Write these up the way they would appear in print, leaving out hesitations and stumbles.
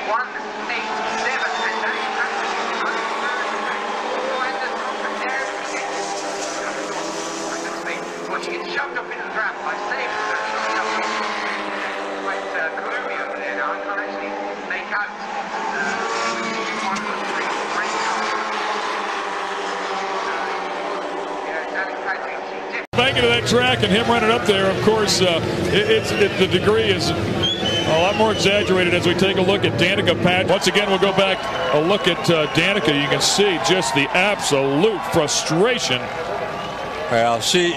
1:87, and Danica Patrick is running behind the top, and there she is. Well, she gets shoved up in the trap by Sabin. Quite gloomy over there now. I can't actually make out one of the three cars. Danica Patrick, Banking to that track and him running up there, of course, the degree is a lot more exaggerated as we take a look at Danica Patrick. Once again, we'll go back a look at Danica. You can see just the absolute frustration. Well, she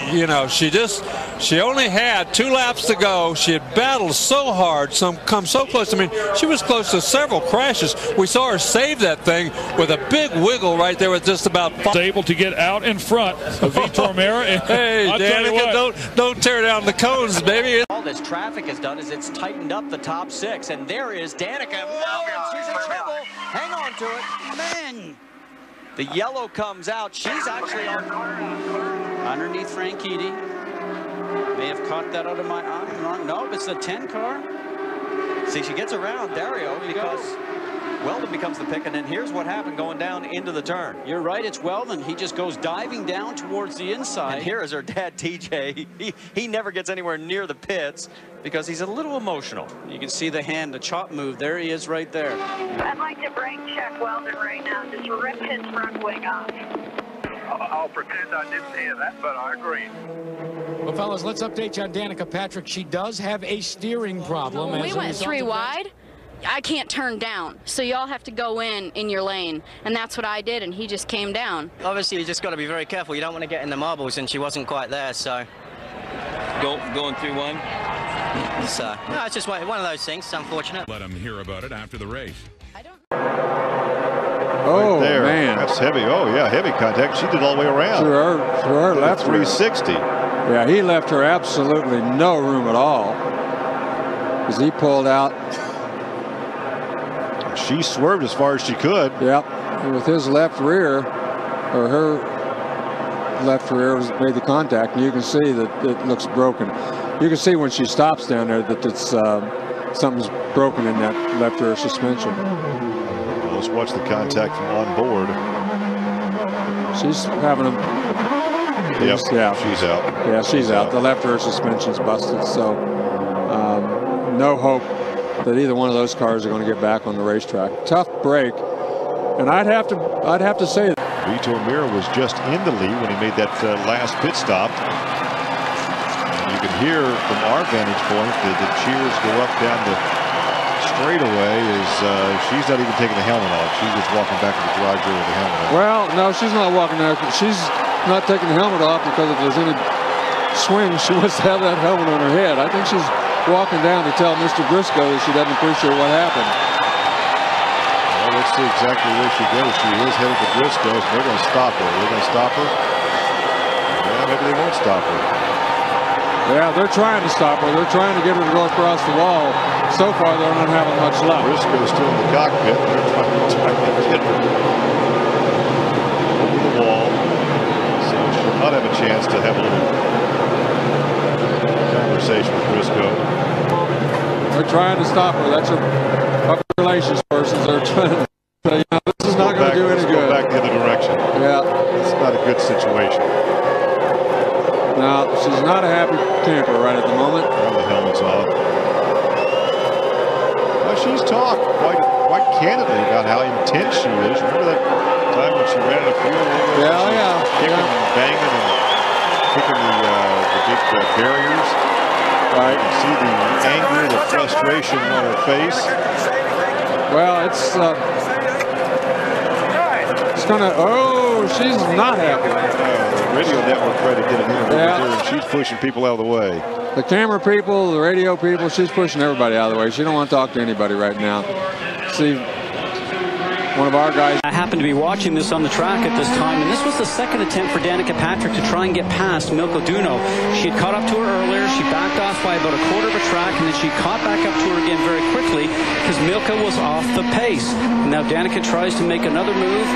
only had 2 laps to go. She had battled so hard, come so close. I mean, she was close to several crashes. We saw her save that thing with a big wiggle right there with just about 5. Able to get out in front of Vitor Meira. Hey, Danica, don't tear down the cones, baby. All this traffic has done is it's tightened up the top 6, and there is Danica. No, she's in trouble. Hang on to it. Man. The yellow comes out. She's actually underneath Franchitti. May have caught that out of my eye. No, it's the 10 car. See, she gets around Dario because Weldon becomes the pick, and then here's what happened going down into the turn. You're right, it's Weldon. He just goes diving down towards the inside. And here is her dad, TJ. He never gets anywhere near the pits because he's a little emotional. You can see the hand, the chop move. There he is right there. I'd like to brake check Weldon right now. Just rip his front wing off. I'll pretend I didn't hear that, but I agree. Well, fellas, let's update you on Danica Patrick. She does have a steering problem. We went 3 wide. I can't turn down, so y'all have to go in your lane, and that's what I did, and he just came down. Obviously, you just got to be very careful. You don't want to get in the marbles, and she wasn't quite there, so going through one. So no, it's just one of those things. It's unfortunate. Let them hear about it after the race. Oh, right there. Man. That's heavy. Oh, yeah, heavy contact. She did all the way around. Through her left 360. Yeah, he left her absolutely no room at all because he pulled out. She swerved as far as she could. Yep, and with his left rear, or her left rear made the contact, and you can see that it looks broken. You can see when she stops down there that it's something's broken in that left rear suspension. Well, let's watch the contact from on board. She's having a. Yep, yeah, she's out. Yeah, she's out. The left rear suspension's busted, so no hope that either one of those cars are going to get back on the racetrack. Tough break, and I'd have to say that Vitor Meira was just in the lead when he made that last pit stop. And you can hear from our vantage point the cheers go up down the straightaway as she's not even taking the helmet off. She's just walking back to the garage there with the helmet on. Well, no, she's not walking there. She's not taking the helmet off because if there's any swing, she wants to have that helmet on her head. I think she's walking down to tell Mr. Briscoe that she doesn't appreciate what happened. Well, let's see exactly where she goes. She is headed to Briscoe's. They're going to stop her. They're going to stop her. Yeah, maybe they won't stop her. Yeah, they're trying to stop her. They're trying to get her to go across the wall. So far, they're not having much luck. Briscoe's still in the cockpit. They're trying to get her over the wall. So she'll not have a chance to have a little conversation with Briscoe. They're trying to stop her. That's a public relations person. They're trying to say, this is not going to do any good. Go back the other direction. Yeah. It's not a good situation. No, she's not a happy camper right at the moment. Well, the helmet's off. Well, she's talked quite candidly about how intense she is. Remember that time when she ran in a field? Yeah. Kicking and banging and kicking the big barriers. Right. You can see the anger, the frustration on her face. Well, it's gonna. Oh, she's not happy. The radio network tried to get an interview with her, and she's pushing people out of the way. The camera people, the radio people, she's pushing everybody out of the way. She don't want to talk to anybody right now. See, one of our guys. I happened to be watching this on the track at this time, and this was the second attempt for Danica Patrick to try and get past Milka Duno. She had caught up to her earlier. She backed off by about a quarter of a track, and then she caught back up to her again very quickly because Milka was off the pace. Now Danica tries to make another move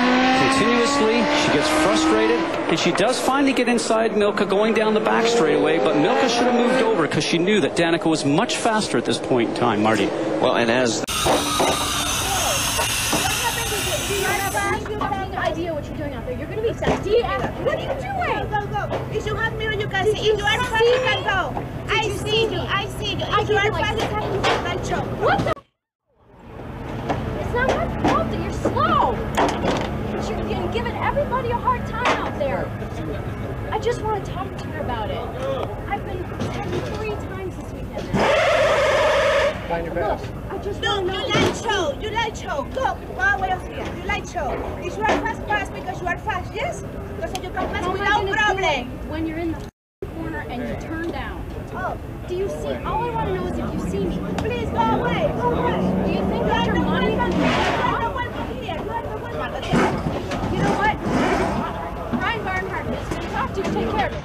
continuously. She gets frustrated, and she does finally get inside Milka going down the back straightaway, but Milka should have moved over because she knew that Danica was much faster at this point in time, Marty. Well, and as You have no fucking idea what you're doing out there. You're gonna be sad. What are you doing? Go, go, go. If you have mirror, you can see. If you are fast, you can go. I see you. I see you. If you are fast, you can right choke. What the? It's not my fault that you're slow. But you're giving everybody a hard time out there. I just want to talk to her about it. I've been 3 times this weekend now. Find your best. I just No, want to you know. like choke. You like choke. Go away of here. You like choke. If you are fast, pass because you are fast. Yes? Because you can pass How am I without gonna do problem. it when you're in the corner and you turn down? Oh, do you see? All I want to know is if you see me. Please go away. Go away. Do you think that's your money? You are the welcome here. You are the welcome. You know what? Ryan Barnhart is going to talk to you. Take care of it.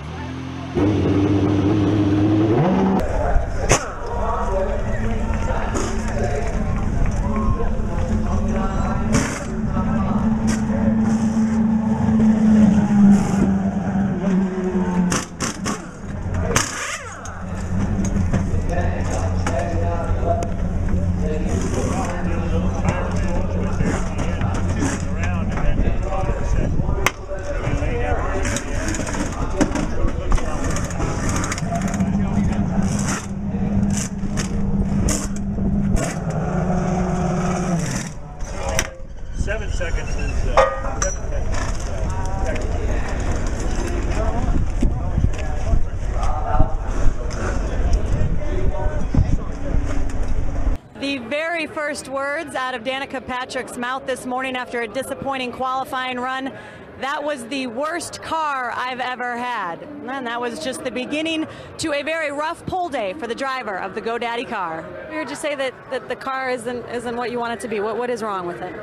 The very first words out of Danica Patrick's mouth this morning after a disappointing qualifying run, that was the worst car I've ever had. And that was just the beginning to a very rough pole day for the driver of the GoDaddy car. We heard you say that the car isn't what you want it to be. What is wrong with it?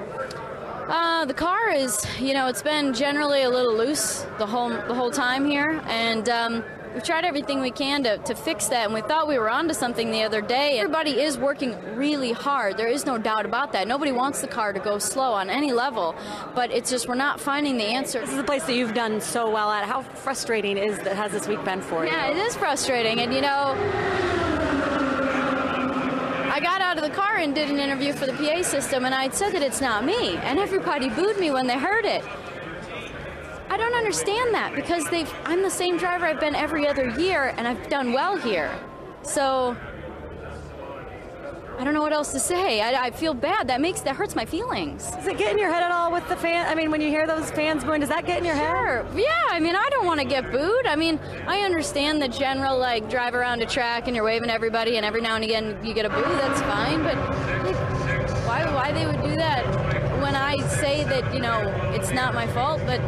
The car is, it's been generally a little loose the whole time here, and we've tried everything we can to fix that, and we thought we were onto something the other day. Everybody is working really hard. There is no doubt about that. Nobody wants the car to go slow on any level, but it's just we're not finding the answer. This is a place that you've done so well at. How frustrating has this week been for you? Yeah, it is frustrating, and I got out of the car and did an interview for the PA system, and I'd said that it's not me, and everybody booed me when they heard it. I don't understand that because I'm the same driver I've been every other year, and I've done well here. So I don't know what else to say. I feel bad. That hurts my feelings. Does it get in your head at all with the fans? I mean, when you hear those fans going, does that get in your head? Sure. Yeah, I don't want to get booed. I understand the general, drive around a track and you're waving at everybody, and every now and again you get a boo. That's fine. But why they would do that when I say that, it's not my fault, but,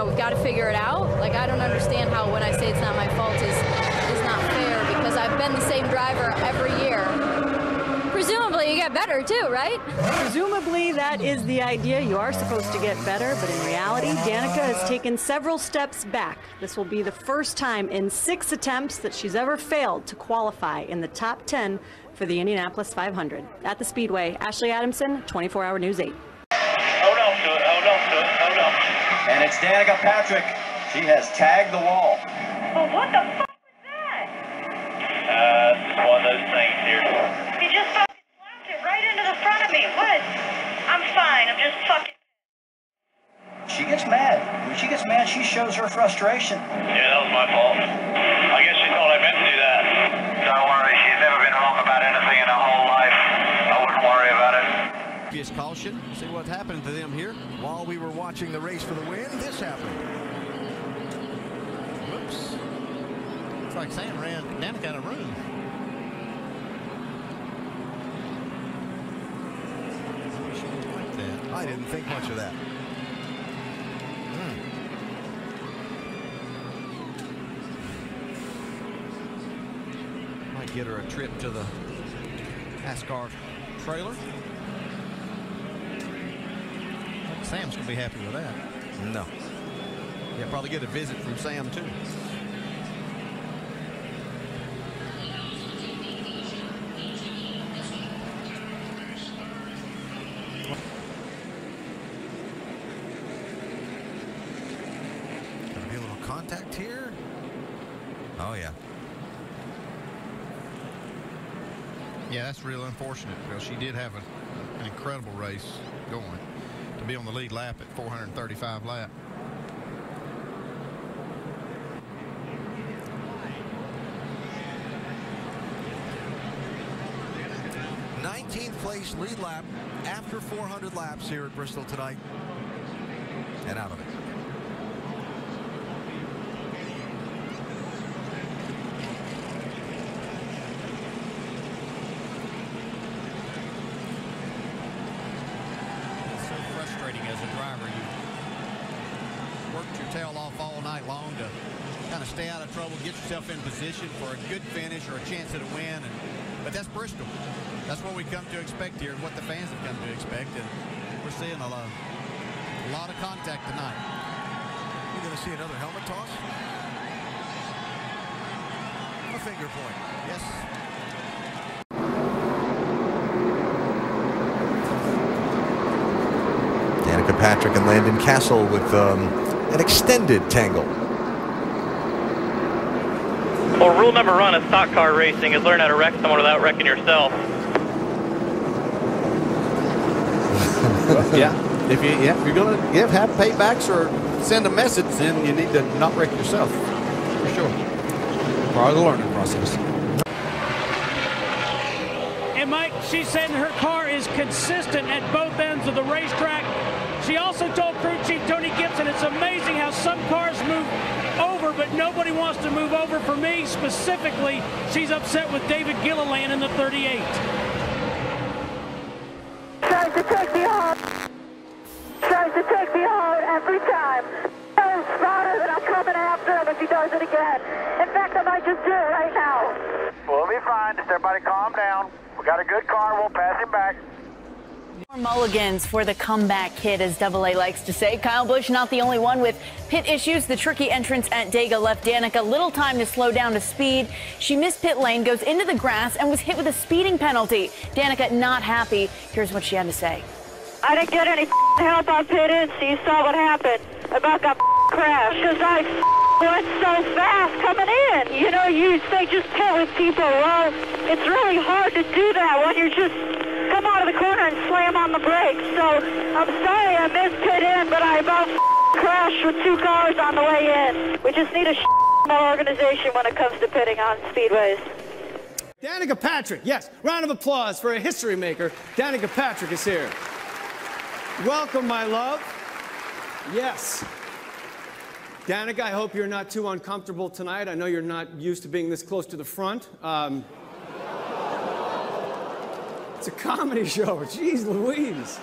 we've got to figure it out. I don't understand how when I say it's not my fault is not fair, because I've been the same driver every year. Presumably you get better too, right? Presumably that is the idea. You are supposed to get better, but in reality, Danica has taken several steps back. This will be the first time in 6 attempts that she's ever failed to qualify in the top 10 for the Indianapolis 500. At the Speedway, Ashley Adamson, 24 Hour News 8. Hold on to it, hold on to it, hold on. And it's Danica Patrick. She has tagged the wall. Well, what the fuck was that? It's one of those things here. He just fucking slapped it right into the front of me. What? I'm fine. I'm just fucking... She gets mad. When she gets mad, she shows her frustration. Yeah, that was my fault. I guess she thought I meant to do that. Don't worry, she's never been wrong about anything in her whole life. I wouldn't worry about it. Caution. See what happened to them here while we were watching the race for the win. This happened. Whoops. Looks like Sam ran Danica out of room. Maybe she didn't like that. I didn't think much of that. Might get her a trip to the NASCAR trailer. Sam's gonna be happy with that. No. Yeah, probably get a visit from Sam too. Gonna be a little contact here. Oh yeah. Yeah, that's real unfortunate because she did have a an incredible race going to be on the lead lap at 435 lap. Place lead lap after 400 laps here at Bristol tonight, and out of it. It's so frustrating as a driver. You worked your tail off all night long to kind of stay out of trouble, get yourself in position for a good finish or a chance at a win. But that's Bristol. That's what we come to expect here, and what the fans have come to expect, and we're seeing a lot of contact tonight. You're going to see another helmet toss? A finger point. Yes. Danica Patrick and Landon Castle with an extended tangle. Well, rule number one of stock car racing is learn how to wreck someone without wrecking yourself. If you're going to have paybacks or send a message, then you need to not wreck yourself, for sure. Part of the learning process. And Mike, she's saying her car is consistent at both ends of the racetrack. She also told crew chief Tony Gibson, it's amazing how some cars move over, but nobody wants to move over. For me, specifically, she's upset with David Gilliland in the 38. Tries to take me out. Tries to take me out every time. I'm smarter that I'm coming after him if he does it again. In fact, I might just do it right now. We'll be fine. Just everybody calm down. We got a good car. We'll pass him back. More mulligans for the comeback kid, as Double A likes to say. Kyle Busch not the only one with pit issues. The tricky entrance at Dega left Danica little time to slow down to speed. She missed pit lane, goes into the grass, and was hit with a speeding penalty. Danica not happy. Here's what she had to say. I didn't get any help on pit in, so you saw what happened. I about got crashed because I went so fast coming in. You know, you say just pit with people. Well, it's really hard to do that when you're just come out of the corner and slam on the brakes. So I'm sorry I missed pit in, but I about crashed with two cars on the way in. We just need a more organization when it comes to pitting on speedways. Danica Patrick, yes, round of applause for a history maker. Danica Patrick is here. Welcome, my love. Yes. Danica, I hope you're not too uncomfortable tonight. I know you're not used to being this close to the front. It's a comedy show. Jeez Louise.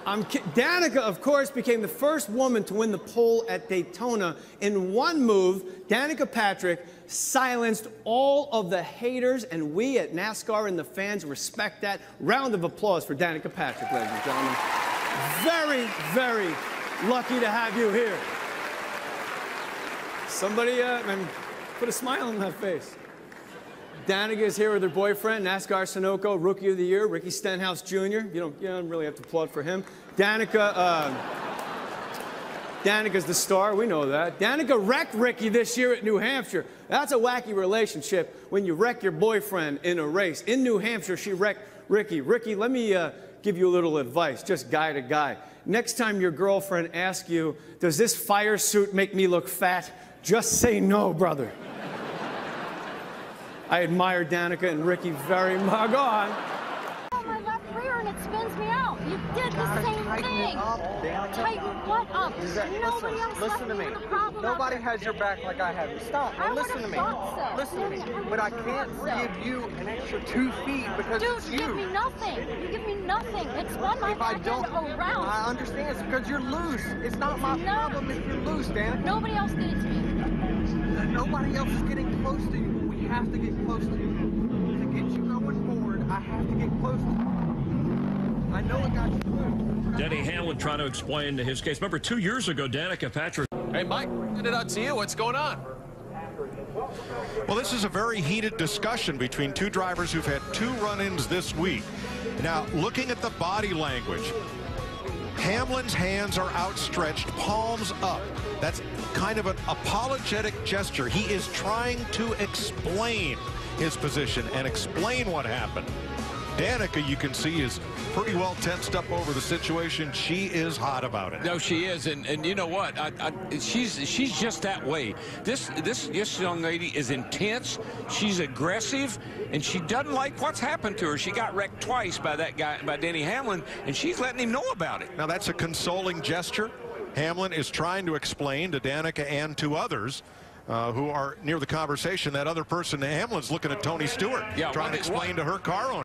Danica, of course, became the first woman to win the pole at Daytona. In one move, Danica Patrick silenced all of the haters, and we at NASCAR and the fans respect that. Round of applause for Danica Patrick, ladies and gentlemen. Very, very lucky to have you here. Somebody put a smile on that face. Danica is here with her boyfriend, NASCAR Sunoco Rookie of the Year, Ricky Stenhouse Jr. You don't really have to applaud for him. Danica's the star, we know that. Danica wrecked Ricky this year at New Hampshire. That's a wacky relationship when you wreck your boyfriend in a race. In New Hampshire, she wrecked Ricky. Ricky, let me give you a little advice, just guy to guy. Next time your girlfriend asks you, does this fire suit make me look fat? Just say no, brother. I admire Danica and Ricky very much. Go on. My left rear and it spins me out. You did the same thing. Tighten what up? Nobody else Listen to me. Nobody has your back like I have. Stop. Now listen to me. Listen to me. But I can't give you an extra 2 feet because it's you. Dude, you give me nothing. You give me nothing. It's spun my back end around. I understand. It's because you're loose. It's not my problem if you're loose, Danica. Nobody else did it to me. Nobody else is getting close to you. We have to get close to you. To get you going forward, I have to get close to you. I know it got you moved. Denny Hamlin trying to explain his case. Remember, 2 years ago, Danica Patrick. Hey, Mike, send it out to you. What's going on? Well, this is a very heated discussion between two drivers who've had 2 run-ins this week. Now, looking at the body language, Hamlin's hands are outstretched, palms up. That's kind of an apologetic gesture. He is trying to explain his position and explain what happened. Danica, you can see, is pretty well tensed up over the situation. She is hot about it. No, she is, and you know what? She's just that way. This young lady is intense. She's aggressive, and she doesn't like what's happened to her. She got wrecked twice by that guy, by Denny Hamlin, and she's letting him know about it. Now that's a consoling gesture. Hamlin is trying to explain to Danica and to others who are near the conversation. That other person, Hamlin's looking at Tony Stewart, trying to explain to her car owner.